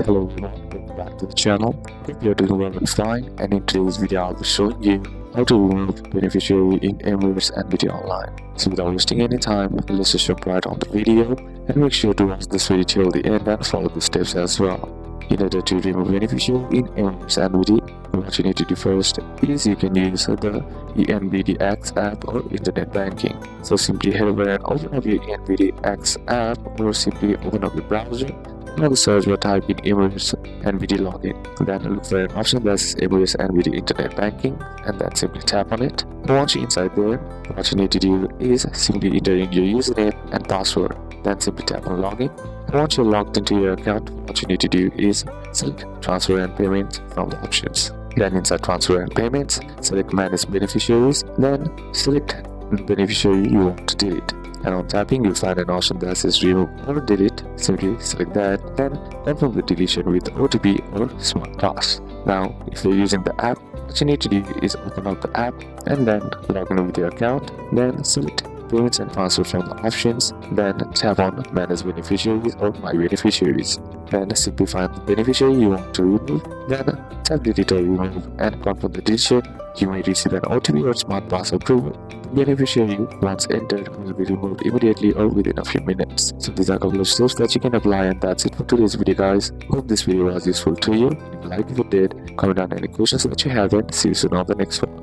Hello everyone, welcome back to the channel. Hope you're doing well and fine, and in today's video I'll be showing you how to remove beneficiary in Emirates NBD online. So without wasting any time, let's just jump right on the video and make sure to watch this video till the end and follow the steps as well. In order to remove beneficiary in Emirates NBD, what you need to do first is you can use the NBDX app or internet banking. So simply head over and open up your NBDX app or simply open up your browser. Now the search bar type in Emirates NBD login. Then look for an option that says Emirates NBD Internet Banking and then simply tap on it. And once you're inside there, what you need to do is simply enter in your username and password. Then simply tap on login. And once you're logged into your account, what you need to do is select transfer and payments from the options. Then inside transfer and payments, select manage beneficiaries. Then select the beneficiary you want to delete. And on tapping, you'll find an option that says remove or delete. Simply select that, then confirm the deletion with OTP or smart pass. Now, if you're using the app, what you need to do is open up the app and then log in with your account. Then select payments and transfer from the options. Then tap on manage beneficiaries or my beneficiaries. Then simply find the beneficiary you want to remove. Then tap delete or remove and confirm the deletion. You may receive an OTP or smart pass approval. The beneficiary once entered will be removed immediately or within a few minutes. So these are a couple of steps that you can apply, and that's it for today's video, guys. Hope this video was useful to you. If you like it, did, comment down any questions that you have, and see you soon on the next one.